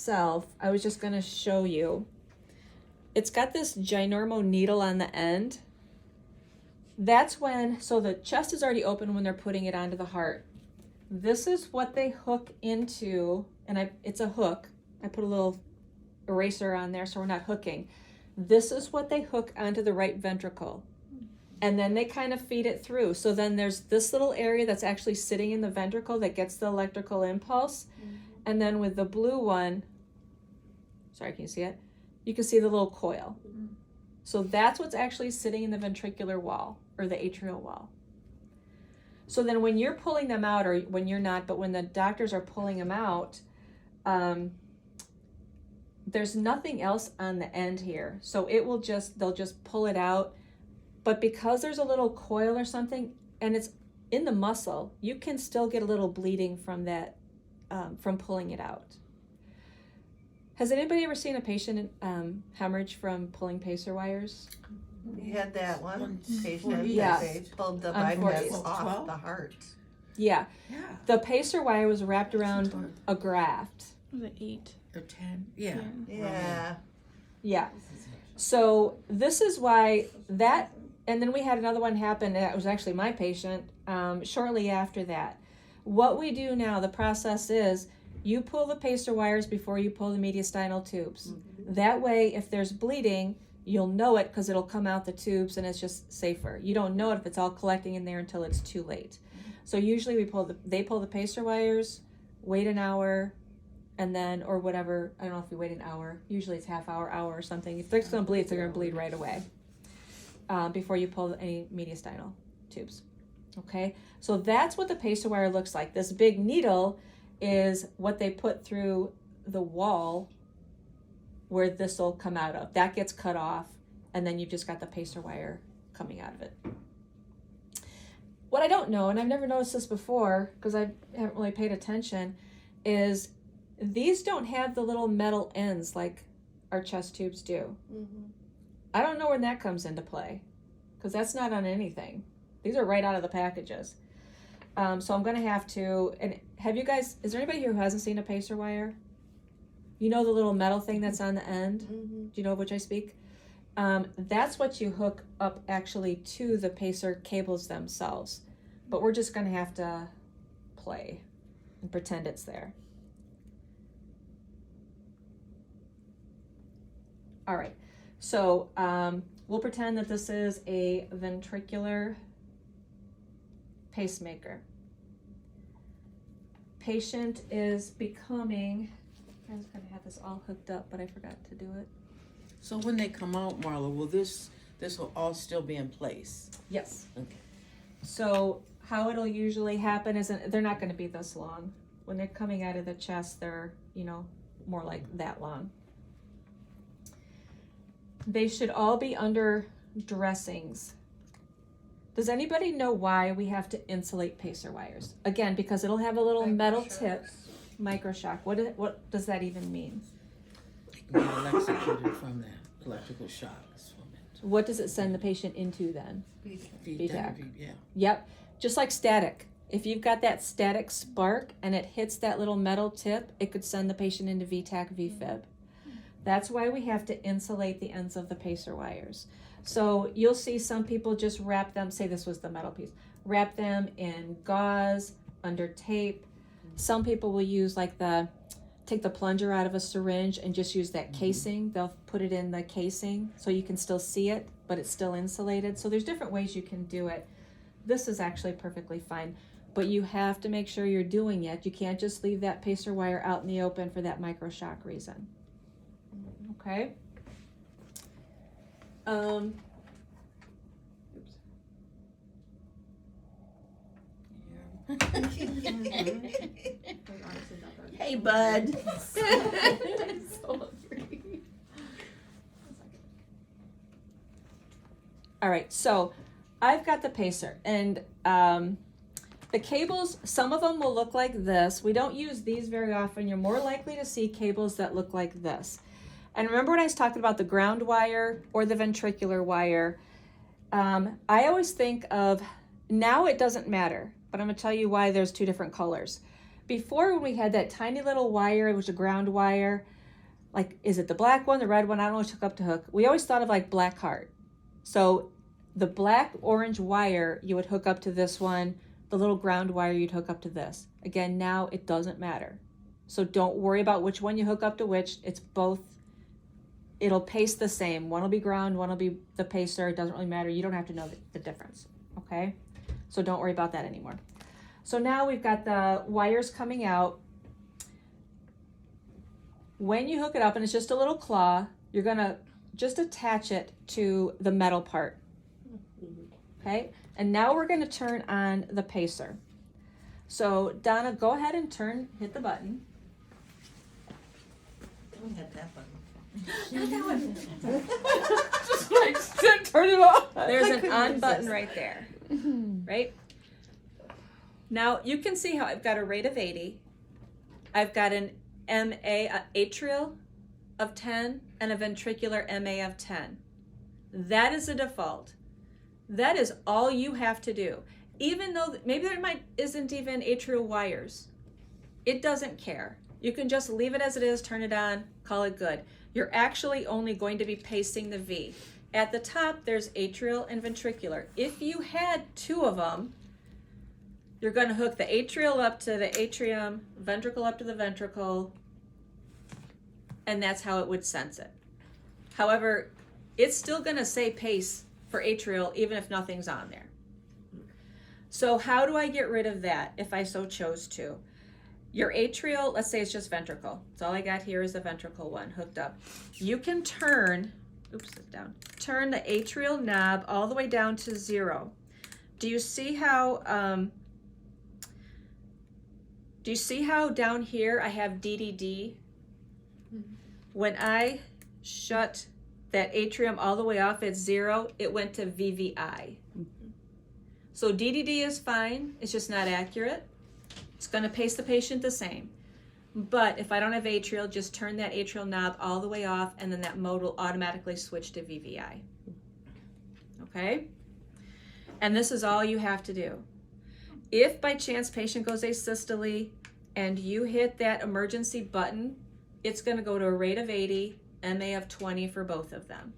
itself, I was just going to show you. It's got this ginormo needle on the end. That's when, so the chest is already open when they're putting it onto the heart. This is what they hook into, and it's a hook. I put a little eraser on there so we're not hooking. This is what they hook onto the right ventricle. And then they kind of feed it through. So then there's this little area that's actually sitting in the ventricle that gets the electrical impulse. And then with the blue one, sorry, can you see it? You can see the little coil. So that's what's actually sitting in the ventricular wall or the atrial wall. So then when you're pulling them out, or when you're not, but when the doctors are pulling them out, there's nothing else on the end here. So they'll just pull it out. But because there's a little coil or something, and it's in the muscle, you can still get a little bleeding from that, from pulling it out. Has anybody ever seen a patient hemorrhage from pulling pacer wires? We had that one patient Yeah. that they pulled the bypass off 12? the heart. Yeah. Yeah. The pacer wire was wrapped around a graft. Was it 8? Or 10. Yeah. Yeah. Yeah. So this is why that, and then we had another one happen. That was actually my patient shortly after that. What we do now, the process is you pull the pacer wires before you pull the mediastinal tubes. That way, if there's bleeding, you'll know it because it'll come out the tubes and it's just safer. You don't know it if it's all collecting in there until it's too late. So usually they pull the pacer wires, wait an hour, and then, or whatever, I don't know if we wait an hour. Usually it's half hour or something. If they're going to bleed, they're going to bleed right away before you pull any mediastinal tubes. Okay, so that's what the pacer wire looks like. This big needle is what they put through the wall where this will come out of. That gets cut off, and then you've just got the pacer wire coming out of it. What I don't know, and I've never noticed this before because I haven't really paid attention, is these don't have the little metal ends like our chest tubes do. I don't know when that comes into play because that's not on anything. These are right out of the packages. So I'm going to have to, and have you guys, is there anybody here who hasn't seen a pacer wire? You know the little metal thing that's on the end? Do you know of which I speak? That's what you hook up actually to the pacer cables themselves. But we're just going to have to play and pretend it's there. All right, so we'll pretend that this is a ventricular pacemaker. Patient is becoming, I was gonna have this all hooked up, but I forgot to do it. So when they come out, Marla, will this will all still be in place? Yes. Okay. So how it'll usually happen is they're not gonna be this long. When they're coming out of the chest, they're, more like that long. They should all be under dressings. Does anybody know why we have to insulate pacer wires? Again, because it'll have a little metal tip, microshock. What does that even mean? They can get electrocuted from that electrical shocks from it. What does it send the patient into then? VTAC. Yeah. Yep, just like static. If you've got that static spark and it hits that little metal tip, it could send the patient into VTAC, VFib. That's why we have to insulate the ends of the pacer wires. So you'll see some people just wrap them, say this was the metal piece, wrap them in gauze, under tape. Some people will use take the plunger out of a syringe and just use that casing. They'll put it in the casing so you can still see it, but it's still insulated. So there's different ways you can do it. This is actually perfectly fine, but you have to make sure you're doing it. You can't just leave that pacer wire out in the open for that microshock reason. Okay. Hey, bud. All right, so I've got the pacer, and the cables, some of them will look like this. We don't use these very often. You're more likely to see cables that look like this. And remember when I was talking about the ground wire or the ventricular wire? I always think of, now it doesn't matter, but I'm gonna tell you why there's two different colors. Before, when we had that tiny little wire, it was a ground wire, like, is it the black one, the red one? I don't always hook up to hook. We always thought of like black heart. So the black orange wire, you would hook up to this one. The little ground wire, you'd hook up to this. Again, now it doesn't matter. So don't worry about which one you hook up to which. It's both. It'll pace the same. One will be ground, one will be the pacer. It doesn't really matter. You don't have to know the difference, okay? So don't worry about that anymore. So now we've got the wires coming out. When you hook it up, and it's just a little claw, you're gonna just attach it to the metal part, okay? And now we're gonna turn on the pacer. So Donna, go ahead and hit the button. Don't hit that button. Not that one. Just like, turn it off. There's I an couldn't on resist. button right there, right? Now you can see how I've got a rate of 80. I've got an atrial of 10 and a ventricular MA of 10. That is the default. That is all you have to do. Even though maybe there isn't even atrial wires. It doesn't care. You can just leave it as it is, turn it on, call it good. You're actually only going to be pacing the V. At the top, there's atrial and ventricular. If you had two of them, you're going to hook the atrial up to the atrium, ventricle up to the ventricle, and that's how it would sense it. However, it's still going to say pace for atrial even if nothing's on there. So how do I get rid of that if I so chose to? Your atrial, let's say it's just ventricle. So all I got here is the ventricle one hooked up. You can turn the atrial knob all the way down to 0. Do you see how down here I have DDD? When I shut that atrium all the way off at 0, it went to VVI. So DDD is fine, it's just not accurate. It's gonna pace the patient the same. But if I don't have atrial, just turn that atrial knob all the way off and then that mode will automatically switch to VVI. Okay? And this is all you have to do. If by chance patient goes asystole and you hit that emergency button, it's gonna go to a rate of 80, MA of 20 for both of them.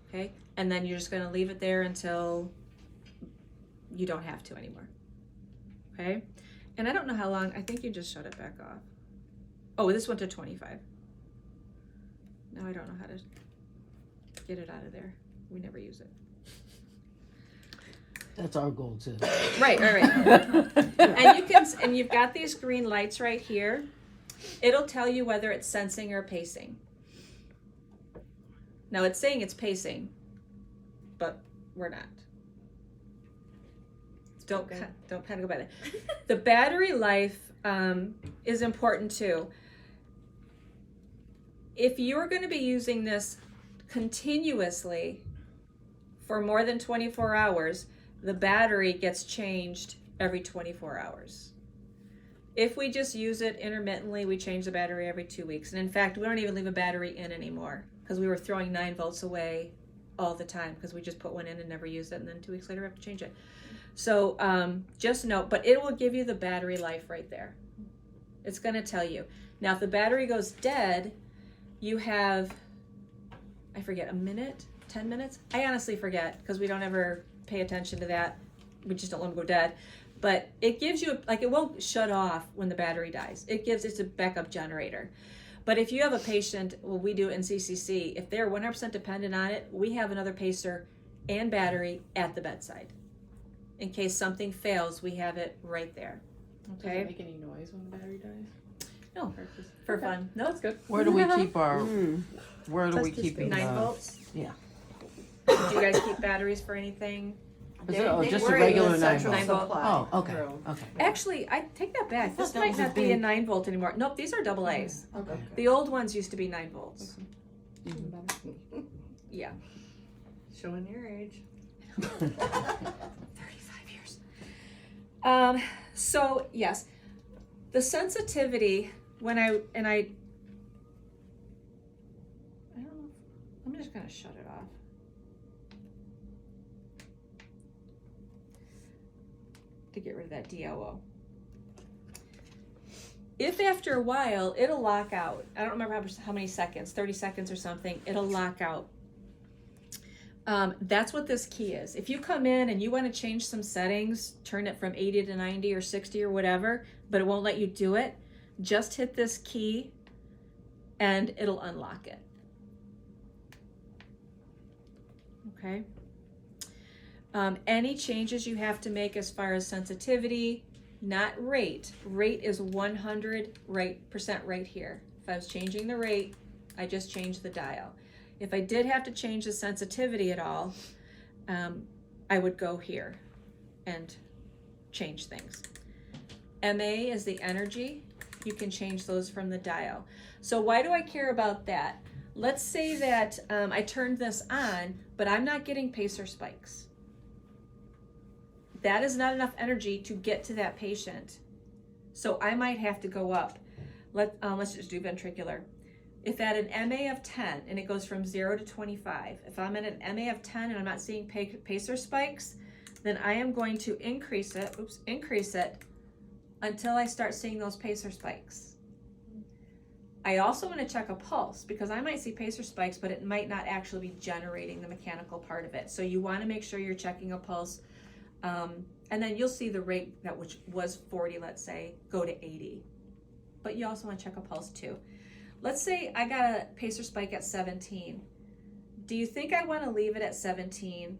Okay? And then you're just gonna leave it there until you don't have to anymore. Okay? And I don't know how long, I think you just shut it back off. Oh, this went to 25. Now I don't know how to get it out of there. We never use it. That's our goal too. Right. And you've got these green lights right here. It'll tell you whether it's sensing or pacing. Now it's saying it's pacing, but we're not. Don't kind of go by that. The battery life is important too. If you're going to be using this continuously for more than 24 hours, the battery gets changed every 24 hours. If we just use it intermittently, we change the battery every 2 weeks. And in fact, we don't even leave a battery in anymore because we were throwing 9 volts away all the time because we just put one in and never use it. And then 2 weeks later, we have to change it. So just note, but it will give you the battery life right there. It's going to tell you. Now, if the battery goes dead, you have, I forget, a minute, 10 minutes? I honestly forget because we don't ever pay attention to that. We just don't let them go dead. But it gives you, like, it won't shut off when the battery dies. It's a backup generator. But if you have a patient, well, we do it in CCC, if they're 100% dependent on it, we have another pacer and battery at the bedside. In case something fails, we have it right there. Okay? Does it make any noise when the battery dies? No, for fun. No, That's good. Where do we keep our? Where do we Just keep 9 volts. Yeah. Do you guys keep batteries for anything? Is it, oh, just a were in regular the 9 central volt. supply Oh, okay. room. Okay. Actually, I take that back. This thought that might was a not be a big- 9 volt anymore. Nope, these are double A's. Okay. The old ones used to be 9 volts. Yeah. Showing your age. 35 years. So yes, the sensitivity when I don't know, I'm just gonna shut it off. To get rid of that DOO. If after a while it'll lock out, I don't remember how many seconds, 30 seconds or something, it'll lock out. That's what this key is. If you come in and you want to change some settings, turn it from 80 to 90 or 60 or whatever, but it won't let you do it, just hit this key and it'll unlock it. Okay. Any changes you have to make as far as sensitivity, not rate. Rate is 100% right here. If I was changing the rate, I just changed the dial. If I did have to change the sensitivity at all, I would go here and change things. MA is the energy. You can change those from the dial. So why do I care about that? Let's say that I turned this on, but I'm not getting pacer spikes. That is not enough energy to get to that patient. So I might have to go up. Let's just do ventricular. If at an MA of 10 and it goes from 0 to 25, if I'm at an MA of 10 and I'm not seeing pacer spikes, then I am going to increase it until I start seeing those pacer spikes. I also want to check a pulse because I might see pacer spikes, but it might not actually be generating the mechanical part of it. So you want to make sure you're checking a pulse. And then you'll see the rate that which was 40, let's say, go to 80. But you also want to check a pulse too. Let's say I got a pacer spike at 17. Do you think I want to leave it at 17?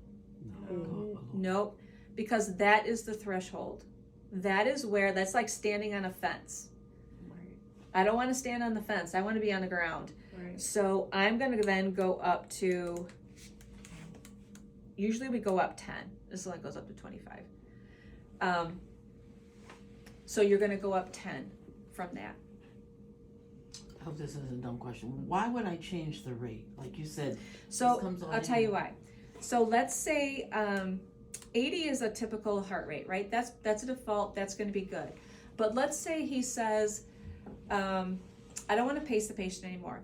Nope, because that is the threshold. That is where, that's like standing on a fence. Right. I don't want to stand on the fence. I want to be on the ground. Right. So I'm going to then go up to, usually we go up 10. This one goes up to 25. So you're going to go up 10 from that. I hope this isn't a dumb question. Why would I change the rate? Like you said. So this comes on I'll tell you in- why. So let's say 80 is a typical heart rate, right? That's a default. That's going to be good. But let's say he says, I don't want to pace the patient anymore.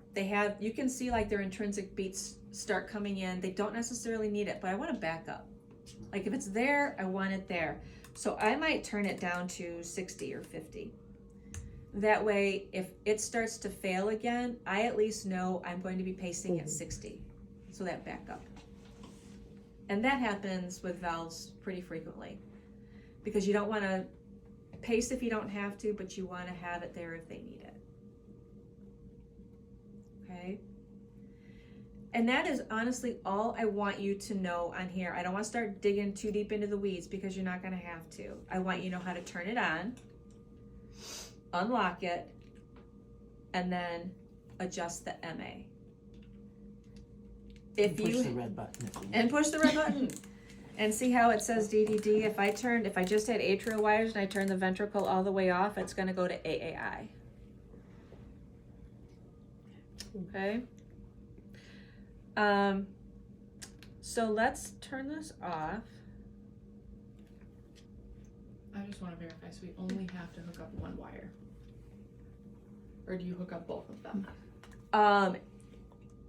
You can see like their intrinsic beats start coming in. They don't necessarily need it, but I want to back up. Like if it's there, I want it there. So I might turn it down to 60 or 50. That way, if it starts to fail again, I at least know I'm going to be pacing at 60. So that backup. And that happens with valves pretty frequently because you don't want to pace if you don't have to, but you want to have it there if they need it. Okay? And that is honestly all I want you to know on here. I don't want to start digging too deep into the weeds because you're not going to have to. I want you to know how to turn it on, unlock it, and then adjust the MA. Push the red button. And push the red button. And see how it says DDD? If I just had atrial wires and I turn the ventricle all the way off, it's going to go to AAI. Okay. So let's turn this off. I just want to verify, so we only have to hook up one wire? Or do you hook up both of them?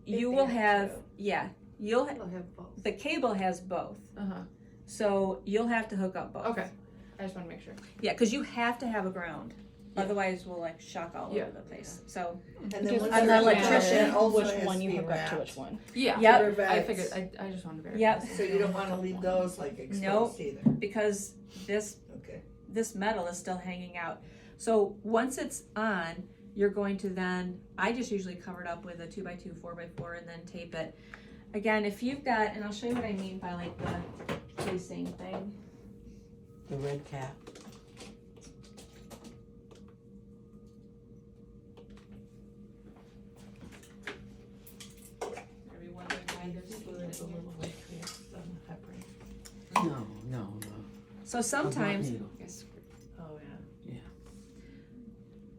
You they will have have, to. yeah, They'll have both. the cable has both. Uh-huh. So you'll have to hook up both. Okay. I just want to make sure. Yeah, because you have to have a ground. Yeah. Otherwise we'll like shock all Yeah. over the place. So And then Because once I'm you're an done, electrician, it also which has one to you be hook up to wrapped. which one. Yeah. Yep. They're I bags. figured, I just wanted to verify. Yep. So you don't want to leave those like exposed Nope. either. because Okay. this metal is still hanging out. So once it's on, you're going to then, I just usually cover it up with a 2x2, 4x4 and then tape it. Again, if you've got, and I'll show you what I mean by like the casing thing. The red cap. You're gonna be wondering why there's fluid It's a in here. little like this, heparin. No. So A sometimes, blunt needle. Yes. Oh, yeah.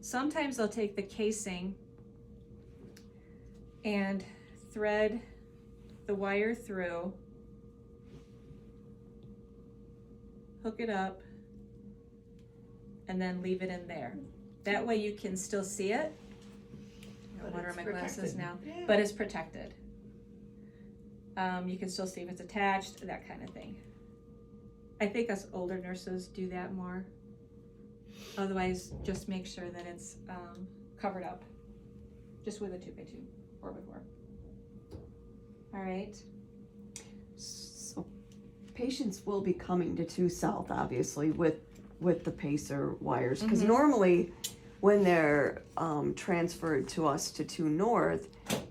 sometimes they'll take the casing and thread the wire through, hook it up, and then leave it in there. That way you can still see it. But What are it's my glasses protected. now? Yeah. But it's protected. You can still see if it's attached, that kind of thing. I think us older nurses do that more. Otherwise, just make sure that it's covered up, just with a 2x2, 4x4. All right. So patients will be coming to 2 South, obviously, with the pacer wires. Because Mhm. normally, when they're transferred to us to 2 North,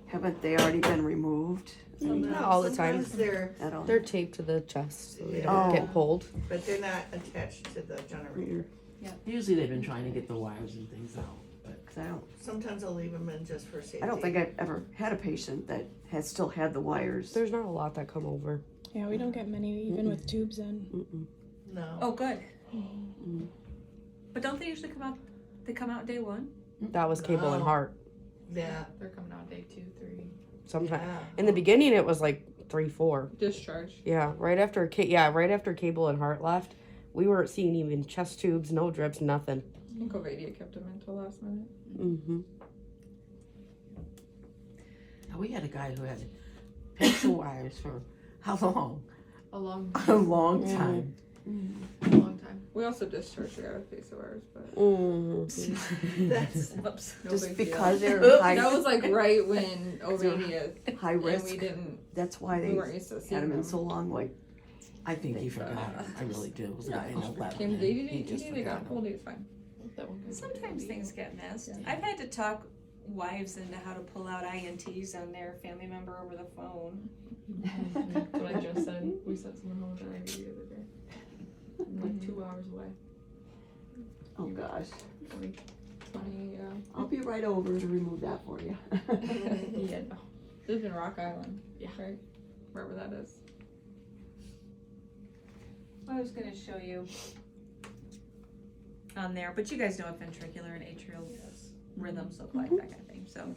haven't they already been removed Not all the time. Sometimes they're, at all? They're taped to the chest so they Yeah. don't get pulled. but they're not attached to the generator. Usually they've been trying to get the wires and things out, but 'Cause Sometimes I'll leave them in just for safety. I don't think I've ever had a patient that has still had the wires. There's not a lot that come over. Yeah, we don't get many even with tubes in. Mm-mm. No. Oh, good. But don't they usually come out? They come out day 1. That was cable and No. heart. Yeah. They're coming out day 2, 3. Sometimes Yeah. in the beginning it was like 3, 4. Discharge. Yeah, right after right after cable and heart left, we weren't seeing even chest tubes, no drips, nothing. I think Ovadia kept them until last minute. Mm-hmm. we had a guy who had pencil wires for how long? A long, A long time. long time. We also discharged the guy with face wires, but Mm-hmm. That's, Whoops. no Just big deal. because they're That high, was like right when Ovadia, high and risk, we didn't, that's why we they weren't used to had seeing them in them. so long, like, I think he forgot. I really do. It was a guy in 11. Came, and they he didn't, just they forgot got him. pulled, it's fine. That one guy Sometimes got things get missed. Yeah. I've had to talk wives into how to pull out INTs on their family member over the phone. That's what I just said. We sent someone home with an IV the other day. I'm like 2 hours away. oh gosh. 20, I'll be right over to remove that for you. yeah, no. This is in Rock Island. Yeah. Right? Wherever that is. I was going to show you on there, but you guys know what ventricular and atrial rhythms look like, that kind of thing. So